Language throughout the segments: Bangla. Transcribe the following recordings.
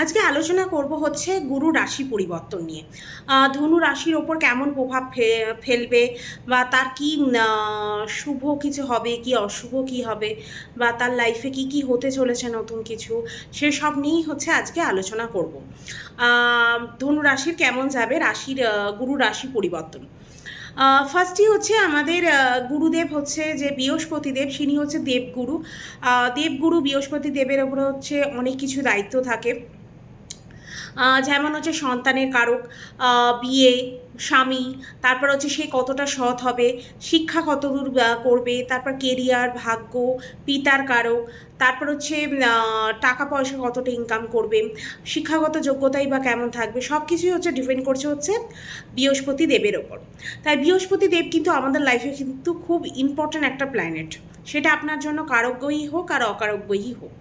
আজকে আলোচনা করব হচ্ছে গুরু রাশি পরিবর্তন নিয়ে। ধনু রাশির ওপর কেমন প্রভাব ফেলবে, বা তার কি শুভ কিছু হবে কি অশুভ কি হবে, বা তার লাইফে কি কি হতে চলেছে নতুন কিছু, সেসব নিয়েই হচ্ছে আজকে আলোচনা করব। ধনু রাশির কেমন যাবে রাশির গুরু রাশি পরিবর্তন। ফার্স্টই হচ্ছে আমাদের গুরুদেব হচ্ছে যে বৃহস্পতি দেব, তিনি হচ্ছে দেবগুরু। দেবগুরু বৃহস্পতি দেবের ওপরে হচ্ছে অনেক কিছু দায়িত্ব থাকে, যেমন হচ্ছে সন্তানের কারক, বিয়ে, স্বামী, তারপর হচ্ছে সে কতটা সৎ হবে, শিক্ষা কতদূর করবে, তারপর কেরিয়ার, ভাগ্য, পিতার কারক, তারপর হচ্ছে টাকা পয়সা কতটা ইনকাম করবে, শিক্ষাগত যোগ্যতাই বা কেমন থাকবে, সব কিছুই হচ্ছে ডিপেন্ড করছে হচ্ছে বৃহস্পতি দেবের ওপর। তাই বৃহস্পতি দেব কিন্তু আমাদের লাইফে কিন্তু খুব ইম্পর্ট্যান্ট একটা প্ল্যানেট, সেটা আপনার জন্য কারকগ্রহী হোক আর অকারকগ্রহী হোক।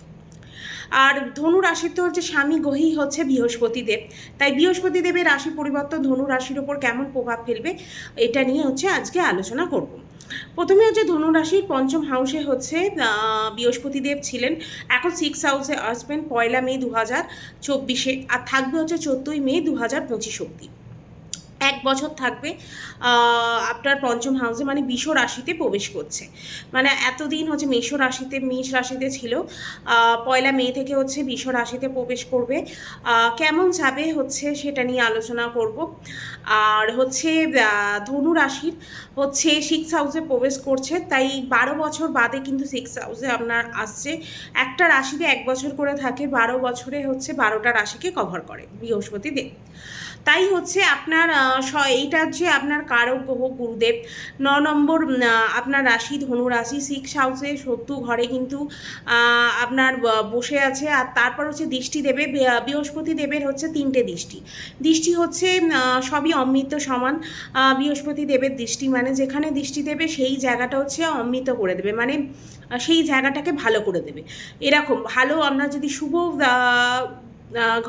আর ধনু রাশির তো হচ্ছে স্বামী গ্রহী হচ্ছে বৃহস্পতি দেব, তাই বৃহস্পতি দেবের রাশি পরিবর্তন ধনু রাশির ওপর কেমন প্রভাব ফেলবে এটা নিয়ে হচ্ছে আজকে আলোচনা করব। প্রথমে হচ্ছে ধনু রাশির পঞ্চম হাউসে হচ্ছে বৃহস্পতি দেব ছিলেন, এখন 6 হাউসে আসবেন 1 মে 2024, আর থাকবে হচ্ছে 14 মে 2025 অব্দি। 1 বছর থাকবে আপনার পঞ্চম হাউসে, মানে বৃষ রাশিতে প্রবেশ করছে। মানে এতদিন হচ্ছে মেষ রাশিতে ছিল, 1 মে থেকে হচ্ছে বৃষ রাশিতে প্রবেশ করবে। কেমন যাবে হচ্ছে সেটা নিয়ে আলোচনা করব। আর হচ্ছে ধনু রাশির হচ্ছে 6 হাউসে প্রবেশ করছে, তাই 12 বছর বাদে কিন্তু 6 হাউসে আপনার আসছে। একটা রাশিতে 1 বছর করে থাকে, 12 বছরে হচ্ছে 12টা রাশিকে কভার করে বৃহস্পতি দেব। তাই হচ্ছে আপনার এইটা যে আপনার কারক গ্রহ গুরুদেব 9 নম্বর আপনার রাশি ধনু রাশি 6 হাউসে 70 ঘরে কিন্তু আপনার বসে আছে। আর তারপর হচ্ছে দৃষ্টি দেবে, বৃহস্পতি দেবের হচ্ছে 3টে দৃষ্টি হচ্ছে সবই অমৃত সমান। বৃহস্পতি দেবের দৃষ্টি মানে যেখানে দৃষ্টি দেবে সেই জায়গাটা হচ্ছে অমৃত করে দেবে, মানে সেই জায়গাটাকে ভালো করে দেবে। এরকম ভালো আমরা যদি শুভ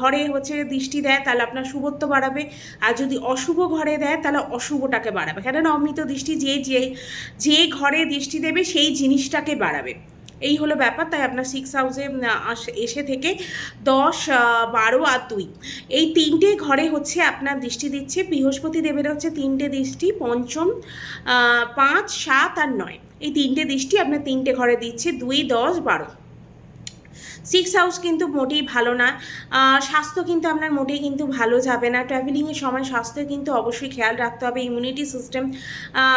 ঘরে হচ্ছে দৃষ্টি দেয় তাহলে আপনার শুভত্ব বাড়াবে, আর যদি অশুভ ঘরে দেয় তাহলে অশুভটাকে বাড়াবে। কেননা অমৃত দৃষ্টি যে ঘরে দৃষ্টি দেবে সেই জিনিসটাকে বাড়াবে, এই হলো ব্যাপার। তাই আপনার 6 হাউসে এসে থেকে 10, 12 আর 2 এই 3টে ঘরে হচ্ছে আপনার দৃষ্টি দিচ্ছে। বৃহস্পতি দেবের হচ্ছে 3টে দৃষ্টি, পঞ্চম, 5, 7 আর 9, এই 3টে দৃষ্টি আপনার 3টে ঘরে দিচ্ছে, 2, 10, 12। 6 হাউস কিন্তু মোটেই ভালো না। স্বাস্থ্য কিন্তু আপনার মোটেই কিন্তু ভালো যাবে না। ট্রাভেলিংয়ের সময় স্বাস্থ্যের কিন্তু অবশ্যই খেয়াল রাখতে হবে, ইমিউনিটি সিস্টেম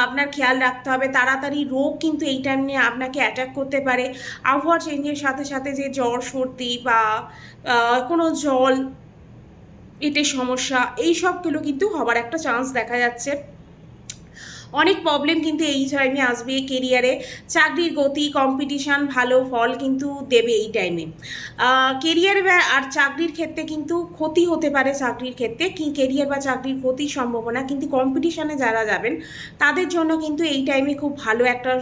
আপনার খেয়াল রাখতে হবে। তাড়াতাড়ি রোগ কিন্তু এই টাইম নিয়ে আপনাকে অ্যাটাক করতে পারে। আবহাওয়া চেঞ্জের সাথে সাথে যে জ্বর সর্দি বা কোনো জল পেটের সমস্যা, এই সবগুলো কিন্তু হবার একটা চান্স দেখা যাচ্ছে। অনেক প্রবলেম কিন্তু এই টাইমে আসবে কেরিয়ারে। চাকরির গতি, কম্পিটিশান, ভালো ফল কিন্তু দেবে এই টাইমে। কেরিয়ার আর চাকরির ক্ষেত্রে কিন্তু ক্ষতি হতে পারে, চাকরির ক্ষেত্রে কি কেরিয়ার বা চাকরির ক্ষতির সম্ভাবনা, কিন্তু কম্পিটিশানে যারা যাবেন তাদের জন্য কিন্তু এই টাইমে খুব ভালো একটা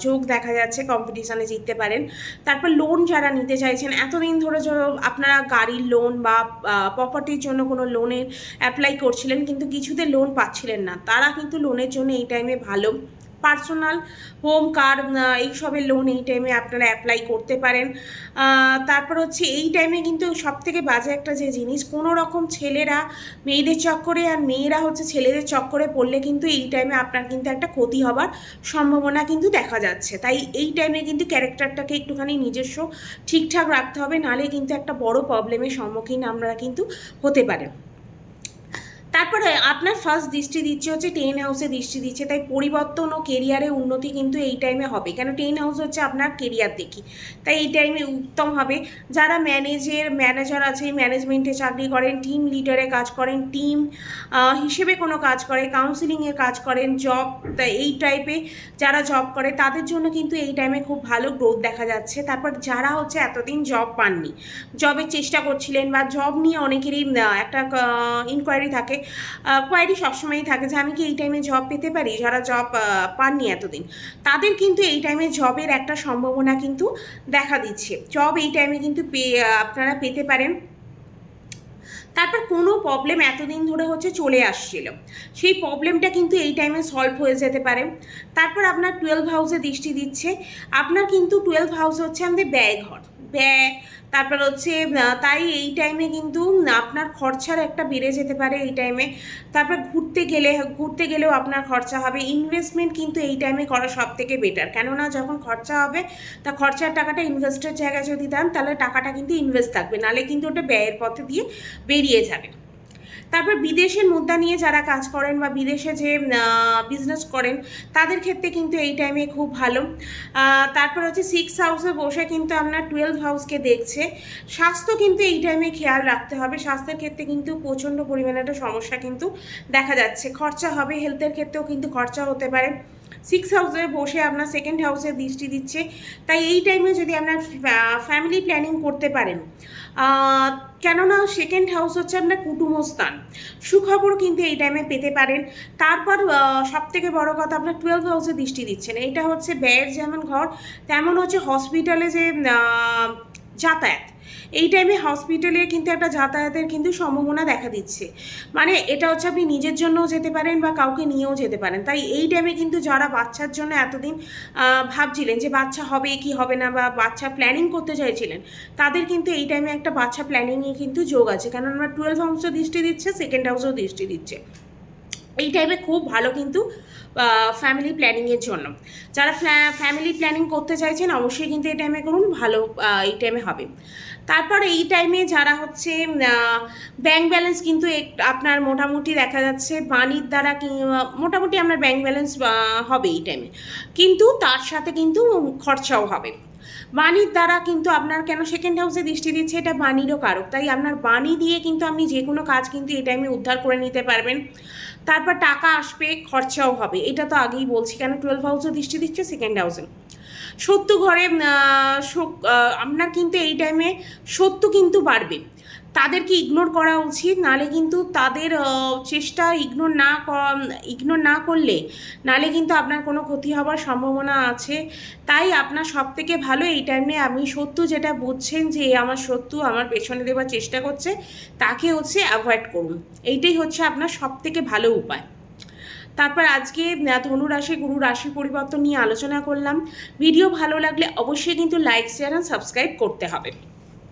যোগ দেখা যাচ্ছে, কম্পিটিশানে জিততে পারেন। তারপর লোন যারা নিতে চাইছেন, এতদিন ধরে আপনারা গাড়ির লোন বা প্রপার্টির জন্য কোনো লোনের অ্যাপ্লাই করছিলেন কিন্তু কিছুতে লোন পাচ্ছিলেন না, তারা কিন্তু লোনের জন্য এই টাইমে ভালো। পার্সোনাল, হোম, কার, এইসবের লোন এই টাইমে আপনারা অ্যাপ্লাই করতে পারেন। তারপর হচ্ছে এই টাইমে কিন্তু সবথেকে বাজে একটা যে জিনিস, কোনো রকম ছেলেরা মেয়েদের চক্করে আর মেয়েরা হচ্ছে ছেলেদের চক্করে পড়লে কিন্তু এই টাইমে আপনার কিন্তু একটা ক্ষতি হবার সম্ভাবনা কিন্তু দেখা যাচ্ছে। তাই এই টাইমে কিন্তু ক্যারেক্টারটাকে একটুখানি নিজস্ব ঠিকঠাক রাখতে হবে, নাহলে কিন্তু একটা বড় প্রবলেমের সম্মুখীন আমরা কিন্তু হতে পারেন। তারপরে আপনার ফার্স্ট দৃষ্টি দিচ্ছে হচ্ছে 10 হাউসে দৃষ্টি দিচ্ছে, তাই পরিবর্তন ও কেরিয়ারে উন্নতি কিন্তু এই টাইমে হবে। কেন 10 হাউস হচ্ছে আপনার কেরিয়ার দেখি, তাই এই টাইমে উত্তম হবে। যারা ম্যানেজার আছে, ম্যানেজমেন্টে চাকরি করেন, টিম লিডারে কাজ করেন, টিম হিসেবে কোনো কাজ করে, কাউন্সিলিংয়ে কাজ করেন, জব, তাই এই টাইপে যারা জব করে তাদের জন্য কিন্তু এই টাইমে খুব ভালো গ্রোথ দেখা যাচ্ছে। তারপর যারা হচ্ছে এতদিন জব পাননি, জবের চেষ্টা করছিলেন, বা জব নিয়ে অনেকেরই একটা ইনকোয়ারি থাকে, কোয়ারি সবসময়ই থাকে যে আমি কি এই টাইমে জব পেতে পারি। যারা জব পাননি এতদিন, তাদের কিন্তু এই টাইমে জবের একটা সম্ভাবনা কিন্তু দেখা দিচ্ছে। জব এই টাইমে কিন্তু আপনারা পেতে পারেন। তারপর কোনো প্রবলেম এতদিন ধরে হচ্ছে চলে আসছিল, সেই প্রবলেমটা কিন্তু এই টাইমে সলভ হয়ে যেতে পারে। তারপর আপনার 12 হাউসে দৃষ্টি দিচ্ছে, আপনার কিন্তু 12 হাউস হচ্ছে আমাদের ব্যয়ঘর। ব্যয়, তারপর হচ্ছে তাই এই টাইমে কিন্তু আপনার খরচার একটা বেড়ে যেতে পারে এই টাইমে। তারপর ঘুরতে গেলেও আপনার খরচা হবে। ইনভেস্টমেন্ট কিন্তু এই টাইমে করা সব থেকে বেটার, কেননা যখন খরচা হবে তা খরচার টাকাটা ইনভেস্টের জায়গায় যদি দেন তাহলে টাকাটা কিন্তু ইনভেস্ট থাকবে, নাহলে কিন্তু ওটা ব্যয়ের পথে দিয়ে বেরিয়ে যাবে। তারপর বিদেশের মুদ্রা নিয়ে যারা কাজ করেন বা বিদেশে যে বিজনেস করেন তাদের ক্ষেত্রে কিন্তু এই টাইমে খুব ভালো। তারপর হচ্ছে 6 হাউসে বসে কিন্তু আপনার 12 হাউসকে দেখছে। স্বাস্থ্য কিন্তু এই টাইমে খেয়াল রাখতে হবে, স্বাস্থ্যের ক্ষেত্রে কিন্তু প্রচণ্ড পরিমাণে একটা সমস্যা কিন্তু দেখা যাচ্ছে। খরচা হবে, হেলথের ক্ষেত্রেও কিন্তু খরচা হতে পারে। 6 হাউসে বসে আপনার 2nd হাউসে দৃষ্টি দিচ্ছে, তাই এই টাইমে যদি আপনার ফ্যামিলি প্ল্যানিং করতে পারেন, কেননা 2nd হাউস হচ্ছে আপনার কুটুমস্থান, সুখবর কিন্তু এই টাইমে পেতে পারেন। তারপর সবথেকে বড় কথা আপনার 12 হাউসে দৃষ্টি দিচ্ছেন, এটা হচ্ছে ব্যয়ের যেমন ঘর তেমন হচ্ছে হসপিটালে যে যাতায়াত, এই টাইমে হসপিটালে কিন্তু একটা যাতায়াতের কিন্তু সম্ভাবনা দেখা দিচ্ছে। মানে এটা হচ্ছে আপনি নিজের জন্যও যেতে পারেন বা কাউকে নিয়েও যেতে পারেন। তাই এই টাইমে কিন্তু যারা বাচ্চার জন্য এতদিন ভাবছিলেন যে বাচ্চা হবে কি হবে না, বা বাচ্চা প্ল্যানিং করতে চাইছিলেন, তাদের কিন্তু এই টাইমে একটা বাচ্চা প্ল্যানিংয়ে কিন্তু যোগ আছে, কারণ আমরা 12 হাউসও দৃষ্টি দিচ্ছে, 2nd হাউসেও দৃষ্টি দিচ্ছে। এই টাইমে খুব ভালো কিন্তু ফ্যামিলি প্ল্যানিংয়ের জন্য। যারা ফ্যামিলি প্ল্যানিং করতে চাইছেন অবশ্যই কিন্তু এই টাইমে করুন, ভালো এই টাইমে হবে। তারপর এই টাইমে যারা হচ্ছে ব্যাংক ব্যালেন্স কিন্তু আপনার মোটামুটি দেখা যাচ্ছে বাণীর দ্বারা মোটামুটি আপনার ব্যাংক ব্যালেন্স হবে এই টাইমে, কিন্তু তার সাথে কিন্তু খরচাও হবে। বাণীর দ্বারা কিন্তু আপনার, কেন 2nd হাউসে দৃষ্টি দিচ্ছে, এটা বাণীরও কারক, তাই আপনার বাণী দিয়ে কিন্তু আপনি যে কোনো কাজ কিন্তু এই টাইমে উদ্ধার করে নিতে পারবেন। তারপর টাকা আসবে, খরচাও হবে, এটা তো আগেই বলছি, কেন 12 হাউসে দৃষ্টি দিচ্ছে, 2nd হাউসে। শত্রু ঘরে আপনার কিন্তু এই টাইমে শত্রু কিন্তু বাড়বে, তাদেরকে ইগনোর করা উচিত, নালে কিন্তু তাদের চেষ্টা ইগনোর না করলে নালে কিন্তু আপনার কোনো ক্ষতি হওয়ার সম্ভাবনা আছে। তাই আপনার সব থেকে ভালো এই টাইমে আপনি শত্রু যেটা বুঝছেন যে আমার শত্রু আমার পেছনে দেওয়ার চেষ্টা করছে, তাকে হচ্ছে অ্যাভয়েড করুন, এইটাই হচ্ছে আপনার সব থেকে ভালো উপায়। তারপর আজকে ধনু রাশি গুরু রাশি পরিবর্তন নিয়ে আলোচনা করলাম। ভিডিও ভালো লাগলে অবশ্যই কিন্তু লাইক, শেয়ার আর সাবস্ক্রাইব করতে হবে।